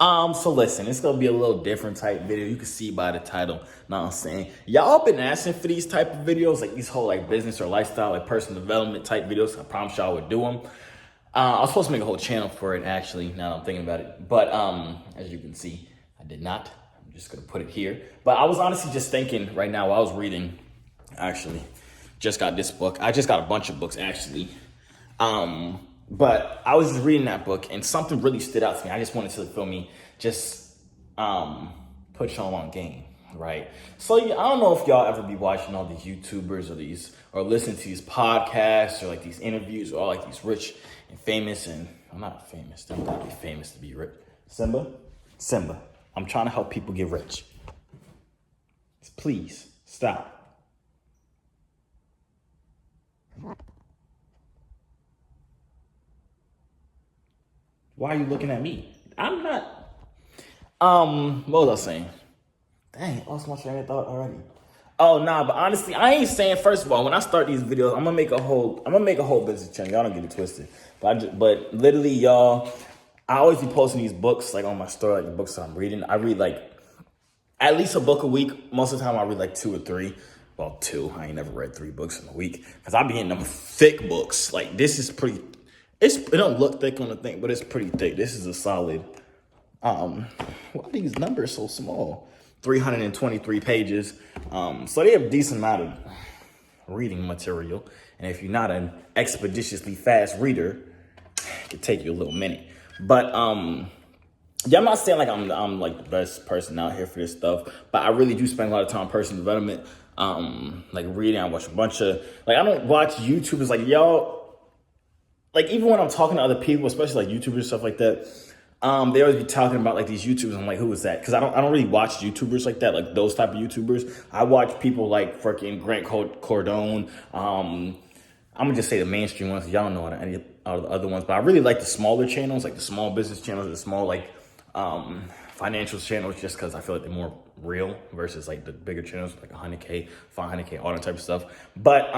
So listen, it's gonna be a little different type video. You can see by the title. Know what I'm saying? Y'all been asking for these type of videos, like these whole like business or lifestyle, like personal development type videos. I promise y'all would do them. I was supposed to make a whole channel for it actually, now that I'm thinking about it. But as you can see, I did not. I'm just gonna put it here. But I was honestly just thinking right now while I was reading, actually, just got this book. I just got a bunch of books actually. But I was just reading that book and something really stood out to me. I just wanted to feel me just put y'all on game, right? So yeah, I don't know if y'all ever be watching all these YouTubers or listen to these podcasts or like these interviews or all like these rich and famous, and I'm not famous. Don't gotta be famous to be rich. Simba. I'm trying to help people get rich. Please stop. Why are you looking at me? I'm not. What was I saying? Dang, I lost my train of thought already. Oh nah, but honestly, I ain't saying. First of all, when I start these videos, I'm gonna make a whole business channel. Y'all don't get it twisted. But literally, y'all, I always be posting these books like on my story, like the books that I'm reading. I read like at least a book a week. Most of the time, I read like 2 or 3. Well, 2. I ain't never read 3 books in a week because I be getting them thick books. Like this is pretty. It don't look thick on the thing, but it's pretty thick. This is a solid, why are these numbers so small? 323 pages. So they have a decent amount of reading material. And if you're not an expeditiously fast reader, it could take you a little minute. But yeah, I'm not saying like I'm like the best person out here for this stuff, but I really do spend a lot of time on personal development. Like reading, I watch a bunch of, like I don't watch YouTubers like y'all. Like, even when I'm talking to other people, especially like YouTubers, stuff like that, they always be talking about like these YouTubers. I'm like, who is that? Because I don't really watch YouTubers like that, like those type of YouTubers. I watch people like freaking Grant Cardone. I'm gonna just say the mainstream ones. Y'all don't know any of the other ones, but I really like the smaller channels, like the small business channels, the small like financial channels, just because I feel like they're more real versus like the bigger channels, like 100K, 500K, all that type of stuff. But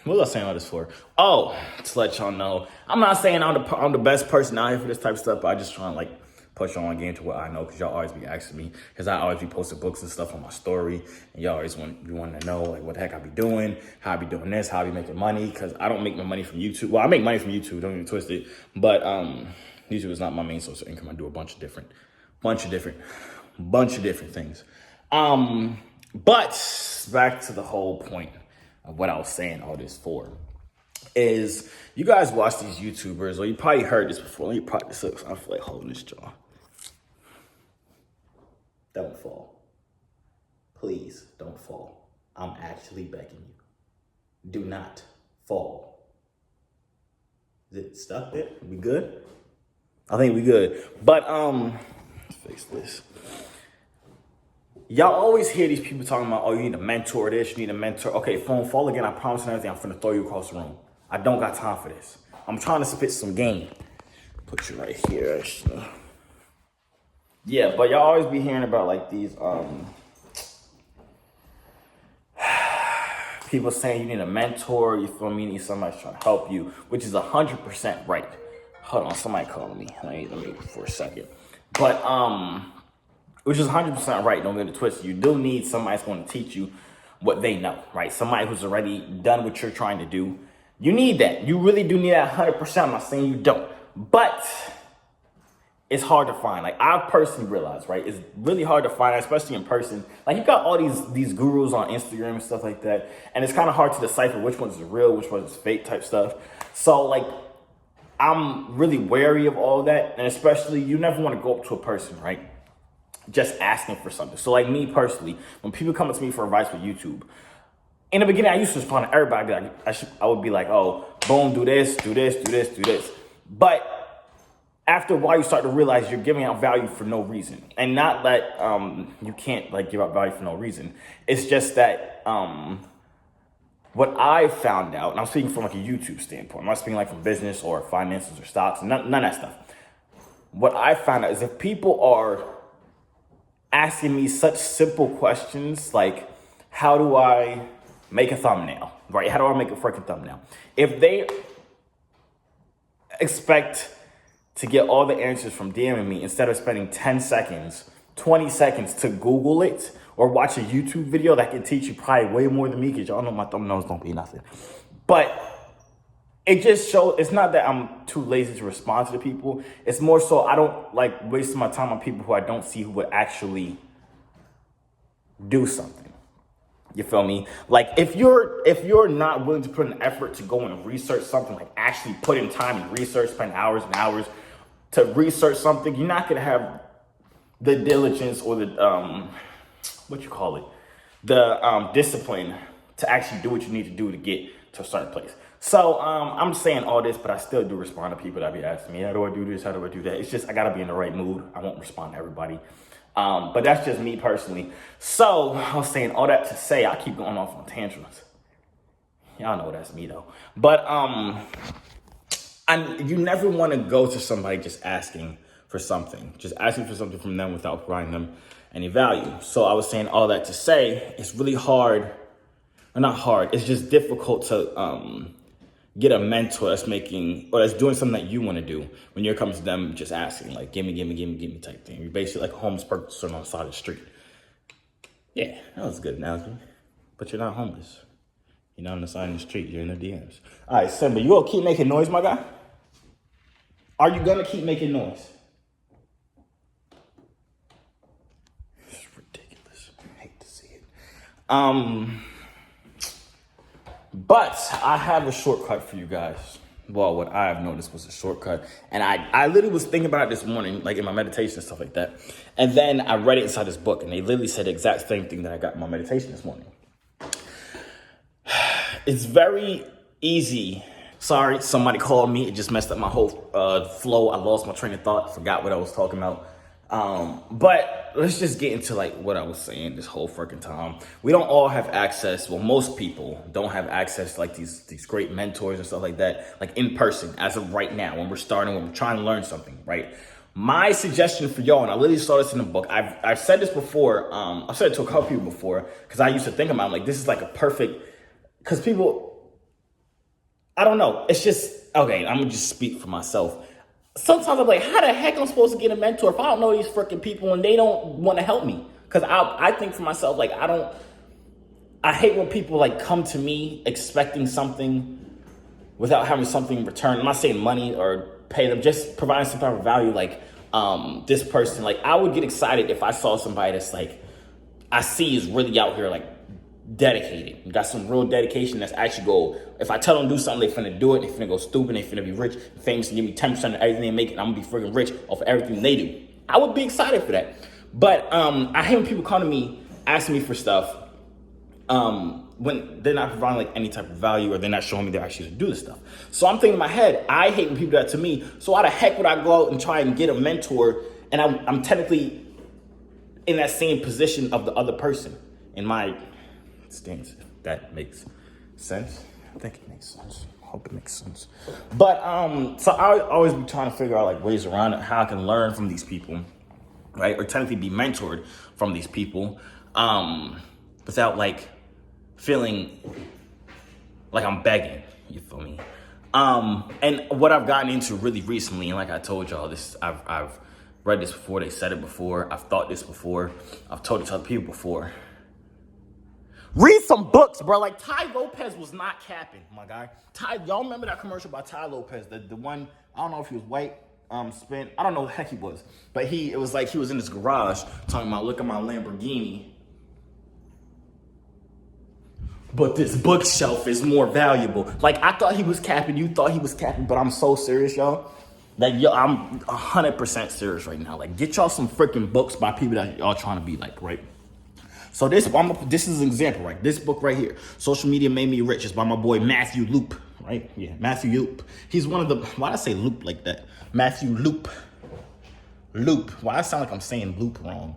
what was I saying all this for? Oh, to let y'all know, I'm not saying I'm the best person out here for this type of stuff, but I just trying to like push y'all on game to what I know, because y'all always be asking me, because I always be posting books and stuff on my story, and y'all always be wanting to know like what the heck I be doing, how I be doing this, how I be making money, because I don't make my money from YouTube. Well, I make money from YouTube, don't get it twisted, but YouTube is not my main source of income. I do a bunch of different things. But back to the whole point of what I was saying all this for is you guys watch these YouTubers, or you probably heard this before. Let me prop this up, so I feel like holding this jaw. Don't fall. Please don't fall. I'm actually begging you. Do not fall. Is it stuck there? We good? I think we good. But let's fix this. Y'all always hear these people talking about, oh, you need a mentor this, you need a mentor. Okay, phone fall again, I promise you everything, I'm finna throw you across the room. I don't got time for this. I'm trying to spit some game. Put you right here, actually. Yeah, but y'all always be hearing about like these people saying you need a mentor, you feel me, you need somebody trying to help you, which is 100% right. Hold on, somebody calling me. Let me for a second. But which is 100% right. Don't get it twisted. You do need somebody that's going to teach you what they know, right? Somebody who's already done what you're trying to do. You need that. You really do need that 100%. I'm not saying you don't, but it's hard to find. Like I personally realized, right? It's really hard to find, especially in person. Like you got all these gurus on Instagram and stuff like that, and it's kind of hard to decipher which one's real, which one's fake type stuff. So like, I'm really wary of all that, and especially you never want to go up to a person, right? Just asking for something. So like me personally, when people come up to me for advice with YouTube, in the beginning, I used to respond to everybody. I would be like, oh, boom, do this. But after a while, you start to realize you're giving out value for no reason. And not that you can't like give out value for no reason. It's just that what I found out, and I'm speaking from like a YouTube standpoint, I'm not speaking like from business or finances or stocks, none of that stuff. What I found out is if people are asking me such simple questions like, how do I make a thumbnail, right? How do I make a freaking thumbnail? If they expect to get all the answers from DMing me instead of spending 10 seconds, 20 seconds to Google it or watch a YouTube video that can teach you probably way more than me, because y'all know my thumbnails don't be nothing. But it just shows, it's not that I'm too lazy to respond to the people. It's more so I don't like wasting my time on people who I don't see who would actually do something. You feel me? Like if you're not willing to put an effort to go and research something, like actually put in time and research, spend hours and hours to research something, you're not gonna have the diligence or the the discipline to actually do what you need to do to get to a certain place. So I'm saying all this, but I still do respond to people that be asking me, how do I do this? How do I do that? It's just, I gotta be in the right mood. I won't respond to everybody. But that's just me personally. So I was saying all that to say, I keep going off on tantrums. Y'all know that's me though. But you never want to go to somebody just asking for something from them without providing them any value. So I was saying all that to say, it's really hard, or not hard, it's just difficult to get a mentor that's doing something that you want to do when you're comes to them just asking, like, give me type thing. You're basically like a homeless person on the side of the street. Yeah, that was a good analogy. But you're not homeless. You're not on the side of the street. You're in the DMs. All right, Simba, you gonna keep making noise, my guy? Are you gonna keep making noise? It's ridiculous. I hate to see it. But I have a shortcut for you guys. Well, what I have noticed was a shortcut. And I literally was thinking about it this morning, like in my meditation and stuff like that. And then I read it inside this book, and they literally said the exact same thing that I got in my meditation this morning. It's very easy. Sorry, somebody called me. It just messed up my whole flow. I lost my train of thought. Forgot what I was talking about. But let's just get into like what I was saying this whole freaking time. We don't all have access. Well, most people don't have access to like these great mentors and stuff like that, like in person as of right now, when we're trying to learn something, right? My suggestion for y'all, and I literally saw this in the book. I've said this before. I've said it to a couple people before, because I used to think about it, like, this is like a perfect, because people, I don't know. It's just, okay, I'm gonna just speak for myself. Sometimes I'm like, how the heck am I supposed to get a mentor if I don't know these freaking people and they don't want to help me? Because I think for myself, like, I hate when people like come to me expecting something without having something in return. I'm not saying money or pay them, just providing some type of value. Like this person, like I would get excited if I saw somebody that's like, I see is really out here, like dedicated, got some real dedication that's actually if I tell them to do something, they finna do it, they finna go stupid, they finna be rich, famous, and give me 10% of everything they make, and I'm gonna be freaking rich off of everything they do. I would be excited for that. But I hate when people come to me asking me for stuff when they're not providing like any type of value, or they're not showing me they're actually to do this stuff. So I'm thinking in my head, I hate when people do that to me. So why the heck would I go out and try and get a mentor, and I'm technically in that same position of the other person in my stance, if that makes sense. I think it makes sense. I hope it makes sense. But so I always be trying to figure out like ways around it, how I can learn from these people, right? Or technically be mentored from these people, without like feeling like I'm begging. You feel me? And what I've gotten into really recently, and like I told y'all, this I've read this before, they said it before, I've thought this before, I've told it to other people before. Read some books, bro. Like Ty Lopez was not capping, my guy. Y'all remember that commercial by Ty Lopez? The one, I don't know if he was white, spent, I don't know who the heck he was. But it was like he was in his garage talking about, look at my Lamborghini, but this bookshelf is more valuable. Like, I thought he was capping, you thought he was capping, but I'm so serious, y'all. Like, yo, I'm 100% serious right now. Like, get y'all some freaking books by people that y'all trying to be like, right? So this is an example, right? This book right here, Social Media Made Me Rich, is by my boy Matthew Loop, right? Yeah, Matthew Loop. He's one of the, why did I say Loop like that? Matthew Loop. Loop. Why I sound like I'm saying loop wrong?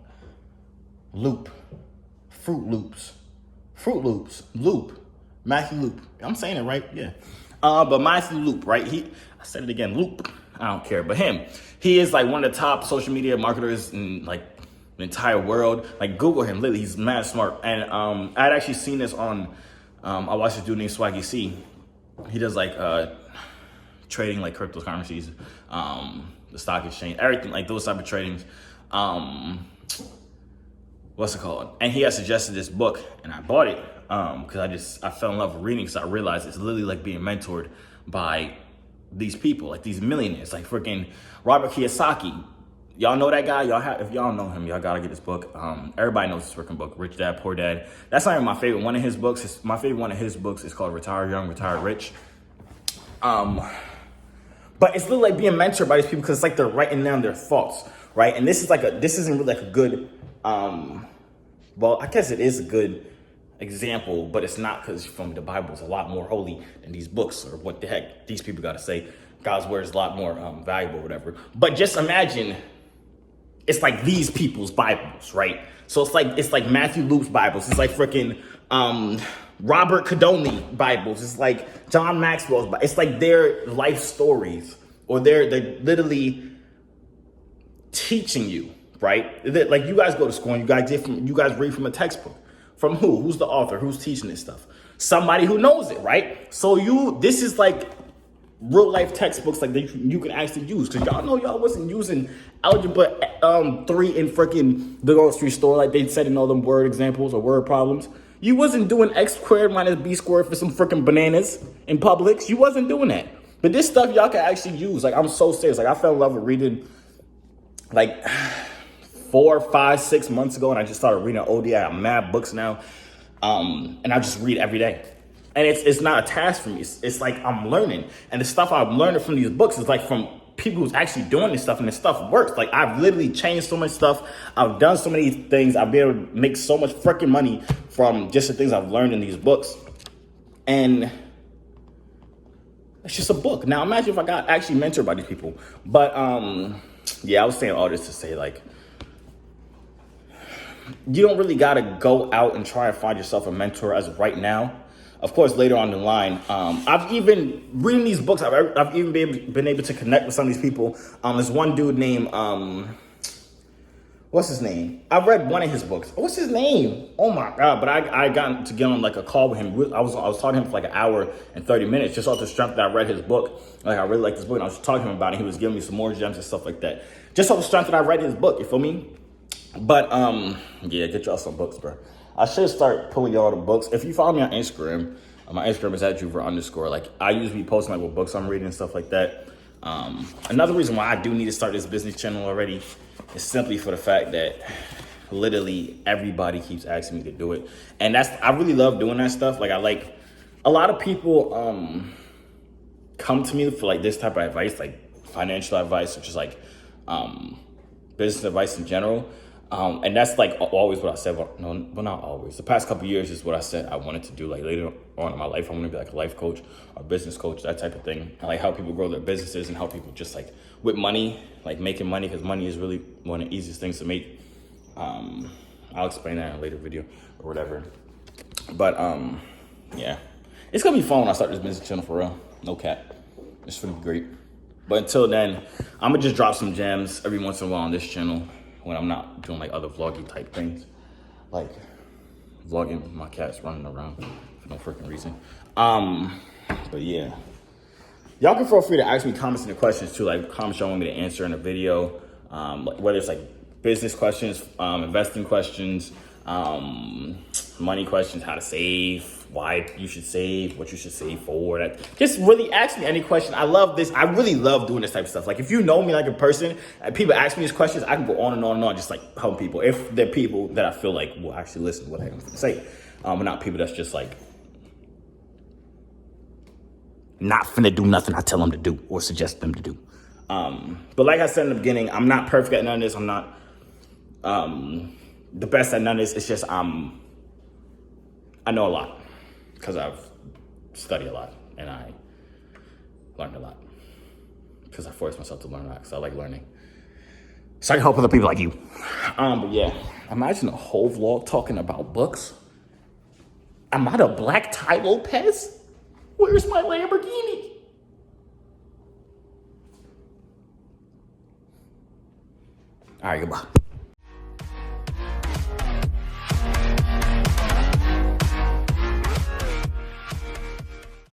Loop. Fruit Loops. Fruit Loops. Loop. Matthew Loop. I'm saying it right, yeah. But Matthew Loop, right? I said it again, Loop. I don't care, but him. He is like one of the top social media marketers in like the entire world. Like, Google him, literally, he's mad smart. And I'd actually seen this on, I watched this dude named Swaggy C. He does like trading, like cryptocurrencies, the stock exchange, everything like those type of tradings. What's it called? And he had suggested this book, and I bought it because I fell in love with reading because I realized it's literally like being mentored by these people, like these millionaires, like freaking Robert Kiyosaki. Y'all know that guy? If y'all know him, y'all gotta get this book. Everybody knows this freaking book, Rich Dad, Poor Dad. That's not even my favorite one of his books. My favorite one of his books is called Retire Young, Retire Rich. But it's literally like being mentored by these people because it's like they're writing down their thoughts, right? And this isn't really like a good, well, I guess it is a good example, but it's not because from the Bible is a lot more holy than these books or what the heck these people got to say. God's word is a lot more valuable or whatever. But just imagine it's like these people's Bibles, right? So it's like Matthew Luke's Bibles. It's like freaking Robert Cadoni Bibles. It's like John Maxwell's Bibles. It's like their life stories, or they're literally teaching you, right? Like you guys go to school and you guys read from a textbook. From who? Who's the author? Who's teaching this stuff? Somebody who knows it, right? So this is like real life textbooks like you can actually use, because y'all know y'all wasn't using algebra 3 in freaking the grocery store like they said in all them word examples or word problems. You wasn't doing x squared minus b squared for some freaking bananas in Publix. You wasn't doing that. But this stuff y'all can actually use. Like, I'm so serious. Like, I fell in love with reading like 4, 5, 6 months ago, and I just started reading OD. I have mad books now, and I just read every day. And it's not a task for me. It's like I'm learning, and the stuff I'm learning from these books is like from people who's actually doing this stuff, and this stuff works. Like, I've literally changed so much stuff. I've done so many things. I've been able to make so much freaking money from just the things I've learned in these books, and it's just a book. Now, imagine if I got actually mentored by these people. But yeah, I was saying all this to say, like, you don't really got to go out and try and find yourself a mentor as of right now. Of course, later on the line, I've even reading these books. I've even been able to connect with some of these people. There's one dude named, what's his name? I read one of his books. What's his name? Oh my God. But I got to get on like a call with him. I was talking to him for like an hour and 30 minutes just off the strength that I read his book. Like, I really like this book, and I was talking to him about it. He was giving me some more gems and stuff like that. Just off the strength that I read his book, you feel me? But yeah, get y'all some books, bro. I should start pulling y'all the books. If you follow me on Instagram, my Instagram is at Joovier_. Like, I usually be posting like what books I'm reading and stuff like that. Another reason why I do need to start this business channel already is simply for the fact that literally everybody keeps asking me to do it. And I really love doing that stuff. Like, a lot of people come to me for like this type of advice, like financial advice, which is like business advice in general. And that's like always what I said. Well, not always. The past couple of years is what I said I wanted to do. Like, later on in my life, I want to be like a life coach or business coach, that type of thing. And like help people grow their businesses and help people just like with money, like making money, because money is really one of the easiest things to make. I'll explain that in a later video or whatever. But yeah, it's gonna be fun when I start this business channel, for real. No cap. It's gonna be great. But until then, I'm gonna just drop some gems every once in a while on this channel when I'm not doing like other vloggy type things, like vlogging my cat's running around for no freaking reason. But yeah, y'all can feel free to ask me comments and questions too, like comments y'all want me to answer in a video, like whether it's like business questions, investing questions, money questions, how to save, why you should save, what you should save for. Just really ask me any question. I love this. I really love doing this type of stuff. Like, if you know me like a person, and people ask me these questions, I can go on and on and on, just like help people. If they're people that I feel like will actually listen to what I have to say. But not people that's just like not finna do nothing I tell them to do or suggest them to do. But like I said in the beginning, I'm not perfect at none of this. I'm not the best at none of this. It's just I know a lot because I've studied a lot and I learned a lot because I forced myself to learn a lot because I like learning. So I can help other people like you. But yeah, imagine a whole vlog talking about books. Am I the Black Ty Lopez? Where's my Lamborghini? All right, goodbye.